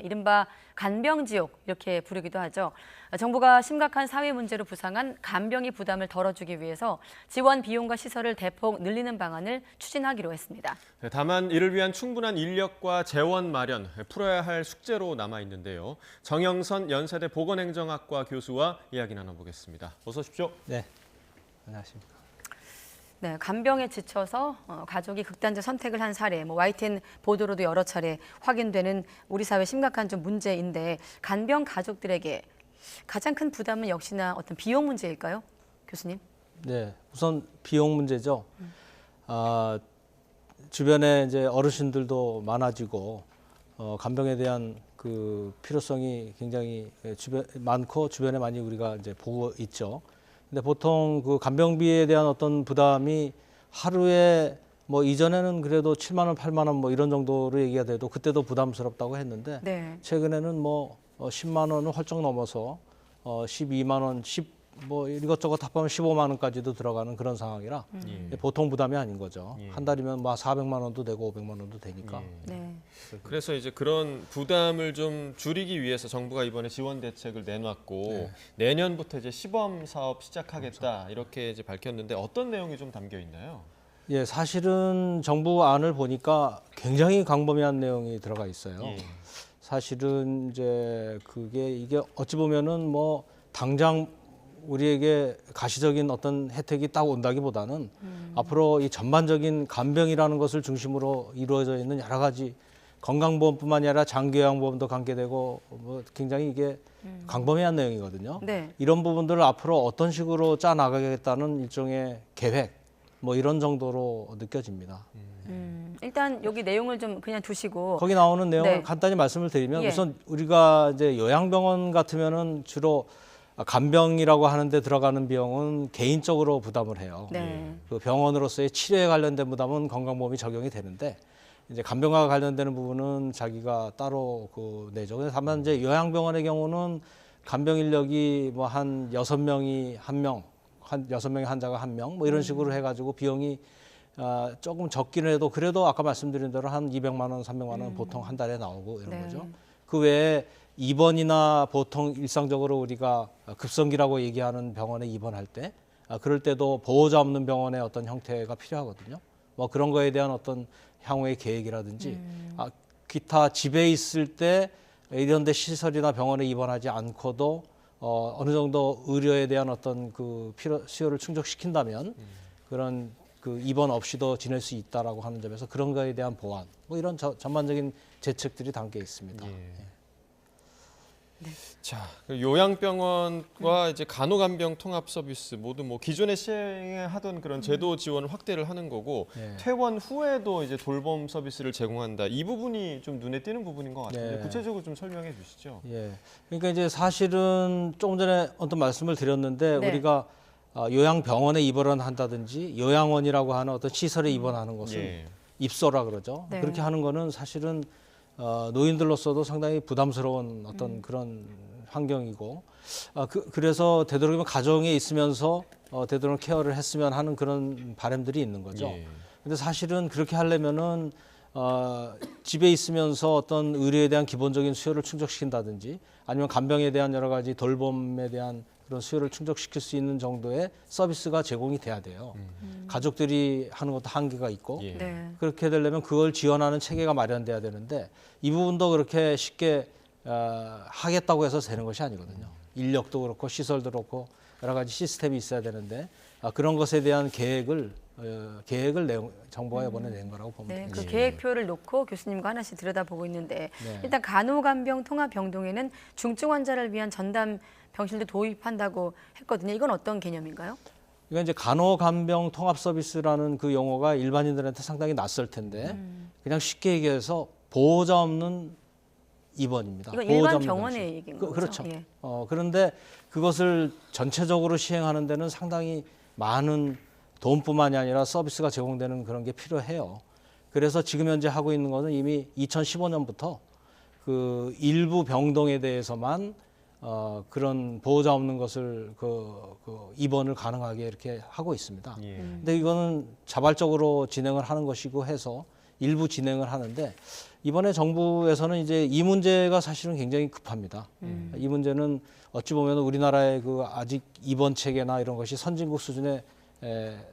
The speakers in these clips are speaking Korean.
이른바 간병지옥 이렇게 부르기도 하죠. 정부가 심각한 사회 문제로 부상한 간병의 부담을 덜어주기 위해서 지원 비용과 시설을 대폭 늘리는 방안을 추진하기로 했습니다. 다만 이를 위한 충분한 인력과 재원 마련, 풀어야 할 숙제로 남아 있는데요. 정영선 연세대 보건행정학과 교수와 이야기 나눠보겠습니다. 어서 오십시오. 네, 안녕하십니까. 네, 간병에 지쳐서 가족이 극단적 선택을 한 사례, YTN 보도로도 여러 차례 확인되는 우리 사회 심각한 좀 문제인데 간병 가족들에게 가장 큰 부담은 역시나 어떤 비용 문제일까요, 교수님? 네, 우선 비용 문제죠. 주변에 이제 어르신들도 많아지고 간병에 대한 그 필요성이 굉장히 많고 주변에 많이 우리가 이제 보고 있죠. 근데 보통 그 간병비에 대한 어떤 부담이 하루에 이전에는 그래도 7만 원, 8만 원 이런 정도로 얘기가 돼도 그때도 부담스럽다고 했는데 네. 최근에는 10만 원을 훌쩍 넘어서 12만 원, 이것저것 합하면 15만 원까지도 들어가는 그런 상황이라 보통 부담이 아닌 거죠. 예. 한 달이면 400만 원도 되고 500만 원도 되니까. 네. 그래서 이제 그런 부담을 좀 줄이기 위해서 정부가 이번에 지원 대책을 내놨고 내년부터 이제 시범 사업 시작하겠다 이렇게 이제 밝혔는데 어떤 내용이 좀 담겨 있나요? 예, 사실은 정부 안을 보니까 굉장히 광범위한 내용이 들어가 있어요. 예. 사실은 이제 이게 어찌 보면은 당장 우리에게 가시적인 어떤 혜택이 딱 온다기보다는 앞으로 이 전반적인 간병이라는 것을 중심으로 이루어져 있는 여러 가지 건강보험뿐만이 아니라 장기요양보험도 관계되고 굉장히 이게 광범위한 내용이거든요. 네. 이런 부분들을 앞으로 어떤 식으로 짜 나가겠다는 일종의 계획 이런 정도로 느껴집니다. 일단 여기 내용을 좀 그냥 두시고 거기 나오는 내용을 네. 간단히 말씀을 드리면 예. 우선 우리가 이제 요양병원 같으면은 주로 간병이라고 하는데 들어가는 비용은 개인적으로 부담을 해요. 네. 그 병원으로서의 치료에 관련된 부담은 건강보험이 적용이 되는데 이제 간병과 관련되는 부분은 자기가 따로 내죠. 그래서 다만 이제 요양병원의 경우는 간병 인력이 한 6명이 한 명, 한 6명의 환자가 한 명, 이런 식으로 해가지고 비용이 조금 적기는 해도 그래도 아까 말씀드린 대로 한 200만 원, 300만 원 보통 한 달에 나오고 이런 네. 거죠. 그 외에 입원이나 보통 일상적으로 우리가 급성기라고 얘기하는 병원에 입원할 때 그럴 때도 보호자 없는 병원의 어떤 형태가 필요하거든요. 그런 거에 대한 어떤 향후의 계획이라든지 기타 집에 있을 때 이런 데 시설이나 병원에 입원하지 않고도 어느 정도 의료에 대한 어떤 수요를 충족시킨다면 그런 입원 없이도 지낼 수 있다라고 하는 점에서 그런 거에 대한 보완 이런 전반적인 제책들이 담겨 있습니다. 예. 자, 요양병원과 이제 간호간병 통합 서비스 모두 기존에 시행하던 그런 제도 지원을 확대를 하는 거고 퇴원 후에도 이제 돌봄 서비스를 제공한다. 이 부분이 좀 눈에 띄는 부분인 것 같은데 구체적으로 좀 설명해 주시죠. 예. 그러니까 이제 사실은 조금 전에 어떤 말씀을 드렸는데 네. 우리가 요양병원에 입원을 한다든지 요양원이라고 하는 어떤 시설에 입원하는 것은 입소라 그러죠. 네. 그렇게 하는 거는 사실은 노인들로서도 상당히 부담스러운 어떤 그런 환경이고 그래서 되도록이면 가정에 있으면서 되도록 케어를 했으면 하는 그런 바람들이 있는 거죠. 근데 사실은 그렇게 하려면은 집에 있으면서 어떤 의료에 대한 기본적인 수요를 충족시킨다든지 아니면 간병에 대한 여러 가지 돌봄에 대한 그런 수요를 충족시킬 수 있는 정도의 서비스가 제공이 돼야 돼요. 가족들이 하는 것도 한계가 있고 네. 그렇게 되려면 그걸 지원하는 체계가 마련돼야 되는데 이 부분도 그렇게 쉽게 하겠다고 해서 되는 것이 아니거든요. 인력도 그렇고 시설도 그렇고 여러 가지 시스템이 있어야 되는데 그런 것에 대한 계획을 정부가 이번에 낸 거라고 보면 네, 됩니다. 그 계획표를 놓고 교수님과 하나씩 들여다보고 있는데 네. 일단 간호간병 통합병동에는 중증 환자를 위한 전담 병실도 도입한다고 했거든요. 이건 어떤 개념인가요? 그러니까 이제 간호간병 통합 서비스라는 그 용어가 일반인들한테 상당히 낯설 텐데 그냥 쉽게 얘기해서 보호자 없는 입원입니다. 이건 보호자 일반 없는 병원의 병실. 얘기인 거죠? 그렇죠. 예. 그런데 그것을 전체적으로 시행하는 데는 상당히 많은 돈뿐만이 아니라 서비스가 제공되는 그런 게 필요해요. 그래서 지금 현재 하고 있는 것은 이미 2015년부터 그 일부 병동에 대해서만 그런 보호자 없는 것을 입원을 가능하게 이렇게 하고 있습니다. 근데 이거는 자발적으로 진행을 하는 것이고 해서 일부 진행을 하는데 이번에 정부에서는 이제 이 문제가 사실은 굉장히 급합니다. 이 문제는 어찌 보면 우리나라의 그 아직 입원 체계나 이런 것이 선진국 수준에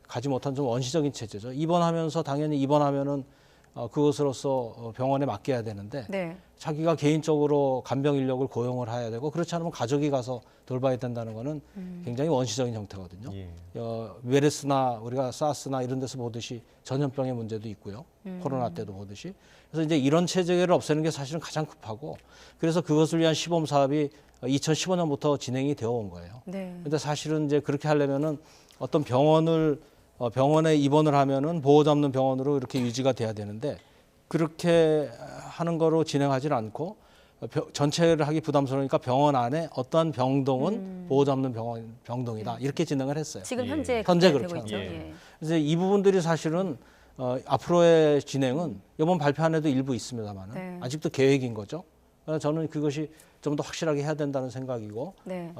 가지 못한 좀 원시적인 체제죠. 입원하면서 당연히 입원하면은 그것으로서 병원에 맡겨야 되는데 네. 자기가 개인적으로 간병 인력을 고용을 해야 되고 그렇지 않으면 가족이 가서 돌봐야 된다는 거는 굉장히 원시적인 형태거든요. 예. 메르스나 우리가 사스나 이런 데서 보듯이 전염병의 문제도 있고요. 코로나 때도 보듯이. 그래서 이제 이런 체제를 없애는 게 사실은 가장 급하고 그래서 그것을 위한 시범 사업이 2015년부터 진행이 되어 온 거예요. 네. 근데 사실은 이제 그렇게 하려면은 어떤 병원에 입원을 하면은 보호자 없는 병원으로 이렇게 유지가 돼야 되는데 그렇게 하는 거로 진행하지 않고 전체를 하기 부담스러우니까 병원 안에 어떠한 병동은 보호자 없는 병동이다 이렇게 진행을 했어요. 지금 예. 현재 현재 그렇게 그렇게 되고 있죠. 하는 예. 그래서 이 부분들이 사실은 앞으로의 진행은 이번 발표안에도 일부 있습니다만은 네. 아직도 계획인 거죠. 그래서 저는 그것이 좀 더 확실하게 해야 된다는 생각이고 네.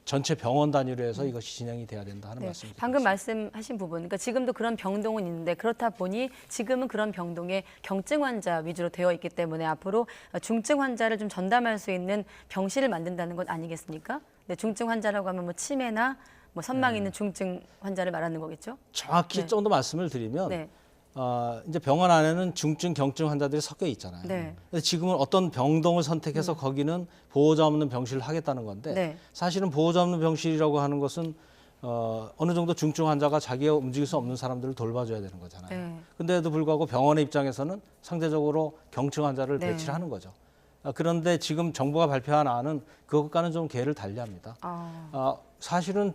전체 병원 단위로 해서 이것이 진행이 돼야 된다 하는 네. 말씀입니다. 방금 말씀하신 부분, 그러니까 지금도 그런 병동은 있는데 그렇다 보니 지금은 그런 병동에 경증 환자 위주로 되어 있기 때문에 앞으로 중증 환자를 좀 전담할 수 있는 병실을 만든다는 것 아니겠습니까? 네, 중증 환자라고 하면 뭐 치매나 뭐 선망 있는 중증 환자를 말하는 거겠죠? 정확히 네. 좀 더 말씀을 드리면 네, 이제 병원 안에는 중증, 경증 환자들이 섞여 있잖아요. 네. 근데 지금은 어떤 병동을 선택해서 거기는 보호자 없는 병실을 하겠다는 건데 네. 사실은 보호자 없는 병실이라고 하는 것은 어느 정도 중증 환자가 자기가 움직일 수 없는 사람들을 돌봐줘야 되는 거잖아요. 네. 근데도 불구하고 병원의 입장에서는 상대적으로 경증 환자를 네. 배치를 하는 거죠. 그런데 지금 정부가 발표한 안은 그것과는 좀 궤를 달리합니다. 사실은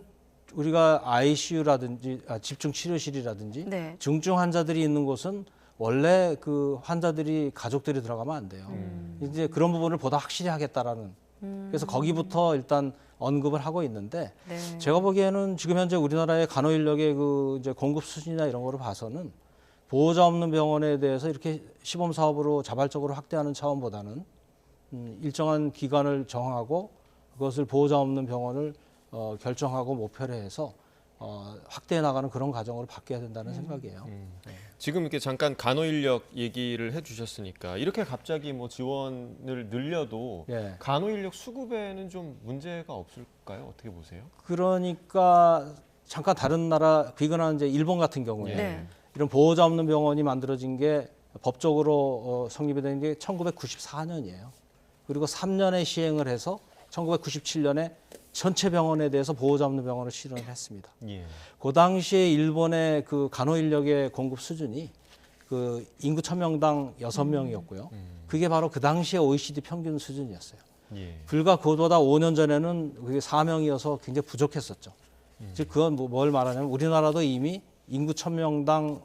우리가 ICU라든지 집중 치료실이라든지 네. 중증 환자들이 있는 곳은 원래 그 환자들이 가족들이 들어가면 안 돼요. 이제 그런 부분을 보다 확실히 하겠다라는. 그래서 거기부터 일단 언급을 하고 있는데 네. 제가 보기에는 지금 현재 우리나라의 간호 인력의 그 이제 공급 수준이나 이런 거를 봐서는 보호자 없는 병원에 대해서 이렇게 시범 사업으로 자발적으로 확대하는 차원보다는 일정한 기간을 정하고 그것을 보호자 없는 병원을 결정하고 목표로 해서 확대해 나가는 그런 과정으로 바뀌어야 된다는 생각이에요. 지금 이렇게 잠깐 간호 인력 얘기를 해주셨으니까 이렇게 갑자기 뭐 지원을 늘려도 예. 간호 인력 수급에는 좀 문제가 없을까요? 어떻게 보세요? 그러니까 잠깐 다른 나라 비근한 이제 일본 같은 경우에 네. 이런 보호자 없는 병원이 만들어진 게 법적으로 성립이 된 게 1994년이에요. 그리고 3년에 시행을 해서 1997년에 전체 병원에 대해서 보호자 없는 병원을 실현을 했습니다. 예. 그 당시에 일본의 그 간호 인력의 공급 수준이 그 인구 1000명당 6명이었고요. 그게 바로 그 당시에 OECD 평균 수준이었어요. 예. 불과 그보다 5년 전에는 그게 4명이어서 굉장히 부족했었죠. 즉 그건 뭘 말하냐면 우리나라도 이미 인구 1000명당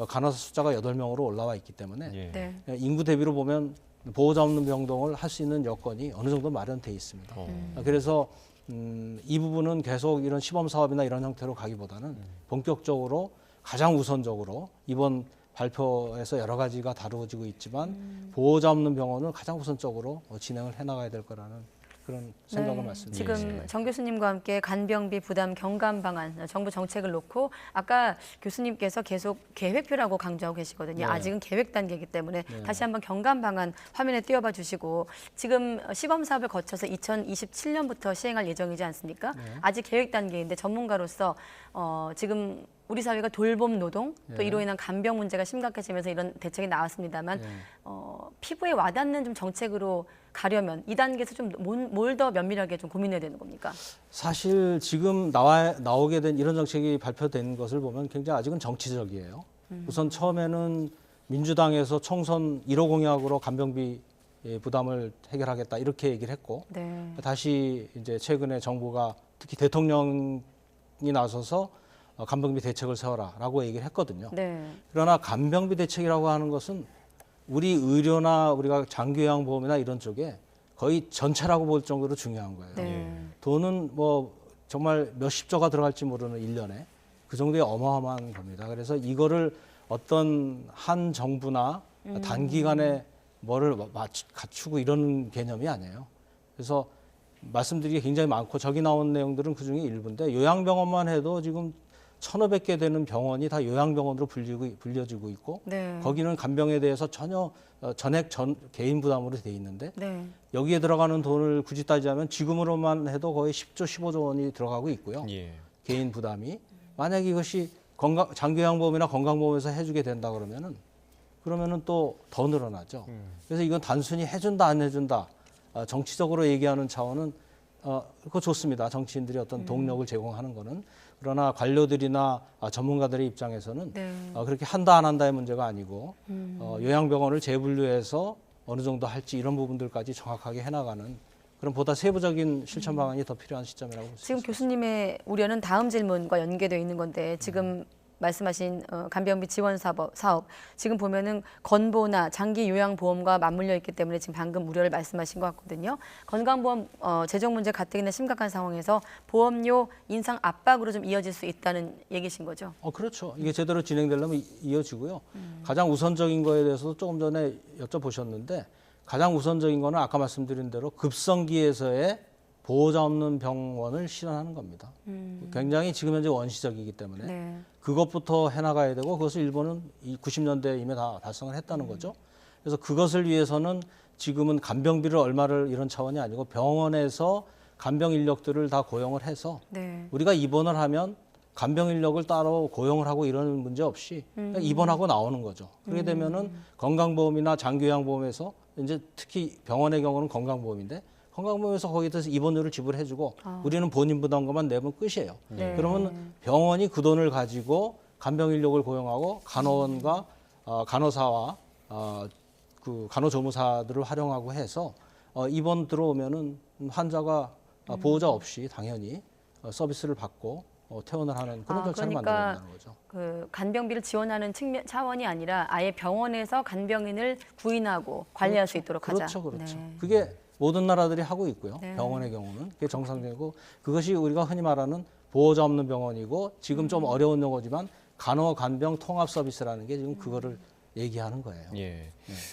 간호사 숫자가 8명으로 올라와 있기 때문에 예. 네. 인구 대비로 보면 보호자 없는 병동을 할 수 있는 여건이 어느 정도 마련돼 있습니다. 그래서 이 부분은 계속 이런 시범 사업이나 이런 형태로 가기보다는 본격적으로 가장 우선적으로 이번 발표에서 여러 가지가 다루어지고 있지만 보호자 없는 병원을 가장 우선적으로 진행을 해나가야 될 거라는 그런 생각을 말씀드립니다. 지금 정 교수님과 함께 간병비 부담 경감 방안 정부 정책을 놓고 아까 교수님께서 계속 계획표라고 강조하고 계시거든요. 네. 아직은 계획 단계이기 때문에 다시 한번 경감 방안 화면에 띄워봐 주시고 지금 시범 사업을 거쳐서 2027년부터 시행할 예정이지 않습니까? 아직 계획 단계인데 전문가로서 지금 우리 사회가 돌봄 노동 또 이로 인한 간병 문제가 심각해지면서 이런 대책이 나왔습니다만 피부에 와닿는 좀 정책으로 가려면 이 단계에서 좀 뭘 더 면밀하게 좀 고민해야 되는 겁니까? 사실 지금 나오게 된 이런 정책이 발표된 것을 보면 굉장히 아직은 정치적이에요. 우선 처음에는 민주당에서 총선 1호 공약으로 간병비 부담을 해결하겠다 이렇게 얘기를 했고 네. 다시 이제 최근에 정부가 특히 대통령이 나서서 간병비 대책을 세워라라고 얘기를 했거든요. 네. 그러나 간병비 대책이라고 하는 것은 우리 의료나 우리가 장기요양보험이나 이런 쪽에 거의 전체라고 볼 정도로 중요한 거예요. 네. 돈은 뭐 정말 몇십조가 들어갈지 모르는 1년에 그 정도의 어마어마한 겁니다. 그래서 이거를 어떤 한 정부나 단기간에 뭐를 갖추고 이런 개념이 아니에요. 그래서 말씀드리기 굉장히 많고 저기 나온 내용들은 그중에 일부인데 요양병원만 해도 지금 1,500개 되는 병원이 다 요양병원으로 불려지고 있고 네. 거기는 간병에 대해서 전혀 전액 개인 부담으로 돼 있는데 네. 여기에 들어가는 돈을 굳이 따지자면 지금으로만 해도 거의 10조, 15조 원이 들어가고 있고요. 예. 개인 부담이. 만약 이것이 장기요양보험이나 건강보험에서 해주게 된다 그러면은 또 더 늘어나죠. 그래서 이건 단순히 해준다 안 해준다 정치적으로 얘기하는 차원은 그거 좋습니다. 정치인들이 어떤 동력을 제공하는 거는. 그러나 관료들이나 전문가들의 입장에서는 네. 그렇게 한다 안 한다의 문제가 아니고 요양병원을 재분류해서 어느 정도 할지 이런 부분들까지 정확하게 해나가는 그런 보다 세부적인 실천 방안이 더 필요한 시점이라고 볼 수 지금 있습니다. 교수님의 우려는 다음 질문과 연계되어 있는 건데 지금 말씀하신 간병비 지원 사업 지금 보면은 건보나 장기 요양보험과 맞물려 있기 때문에 지금 방금 우려를 말씀하신 것 같거든요. 건강보험 재정 문제 가뜩이나 심각한 상황에서 보험료 인상 압박으로 좀 이어질 수 있다는 얘기신 거죠? 그렇죠. 이게 제대로 진행되려면 이어지고요. 가장 우선적인 거에 대해서도 조금 전에 여쭤보셨는데 가장 우선적인 거는 아까 말씀드린 대로 급성기에서의 보호자 없는 병원을 실현하는 겁니다. 굉장히 지금 현재 원시적이기 때문에 네. 그것부터 해나가야 되고 그것을 일본은 90년대에 이미 다 달성을 했다는 거죠. 그래서 그것을 위해서는 지금은 간병비를 얼마를 이런 차원이 아니고 병원에서 간병 인력들을 다 고용을 해서 네. 우리가 입원을 하면 간병 인력을 따로 고용을 하고 이런 문제 없이 그냥 입원하고 나오는 거죠. 그렇게 되면은 건강보험이나 장기요양보험에서 이제 특히 병원의 경우는 건강보험인데 건강보험에서 거기에 대해서 입원료를 지불해주고 우리는 본인 부담금만 내면 끝이에요. 네. 그러면 병원이 그 돈을 가지고 간병 인력을 고용하고 간호원과 간호사와 그 간호조무사들을 활용하고 해서 입원 들어오면은 환자가 보호자 없이 당연히 서비스를 받고 퇴원을 하는 그런 절차를 그러니까 만들어낸다는 거죠. 그 간병비를 지원하는 차원이 아니라 아예 병원에서 간병인을 구인하고 관리할 수 있도록 하자. 그렇죠. 네. 그게 모든 나라들이 하고 있고요. 네. 병원의 경우는 그게 정상적이고 그것이 우리가 흔히 말하는 보호자 없는 병원이고 지금 좀 어려운 용어지만 간호 간병 통합 서비스라는 게 지금 그거를 얘기하는 거예요. 예.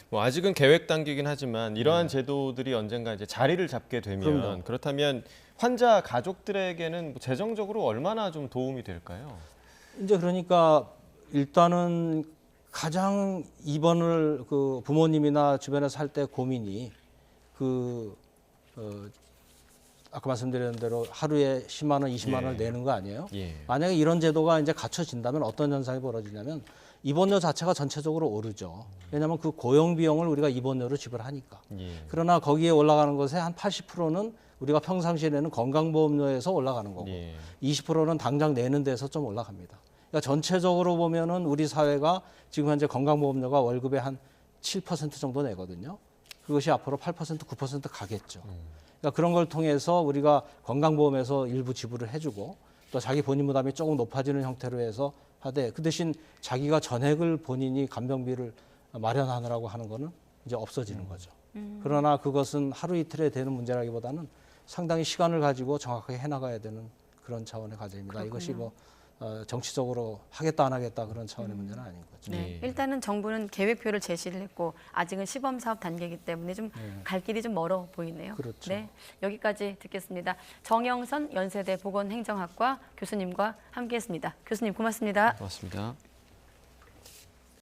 뭐 아직은 계획 단계긴 하지만 이러한 제도들이 언젠가 이제 자리를 잡게 되면 그럼요. 그렇다면 환자 가족들에게는 뭐 재정적으로 얼마나 좀 도움이 될까요? 이제 그러니까 일단은 가장 입원을 그 부모님이나 주변에서 할 때 고민이 아까 말씀드린 대로 하루에 10만 원, 20만 원을 내는 거 아니에요? 예. 만약에 이런 제도가 이제 갖춰진다면 어떤 현상이 벌어지냐면 입원료 자체가 전체적으로 오르죠. 왜냐하면 그 고용 비용을 우리가 입원료로 지불하니까. 예. 그러나 거기에 올라가는 것의 한 80%는 우리가 평상시에 내는 건강보험료에서 올라가는 거고 예. 20%는 당장 내는 데서 좀 올라갑니다. 그러니까 전체적으로 보면은 우리 사회가 지금 현재 건강보험료가 월급의 한 7% 정도 내거든요. 그것이 앞으로 8%, 9% 가겠죠. 그러니까 그런 걸 통해서 우리가 건강보험에서 일부 지불을 해주고 또 자기 본인 부담이 조금 높아지는 형태로 해서 하되 그 대신 자기가 전액을 본인이 간병비를 마련하느라고 하는 거는 이제 없어지는 거죠. 그러나 그것은 하루 이틀에 되는 문제라기보다는 상당히 시간을 가지고 정확하게 해나가야 되는 그런 차원의 과제입니다. 이것이 뭐 정치적으로 하겠다 안 하겠다 그런 차원의 문제는 아닌 거죠. 네. 일단은 정부는 계획표를 제시를 했고 아직은 시범 사업 단계이기 때문에 좀 갈 길이 좀 멀어 보이네요. 그렇죠. 네, 여기까지 듣겠습니다. 정영선 연세대 보건행정학과 교수님과 함께했습니다. 교수님 고맙습니다. 고맙습니다.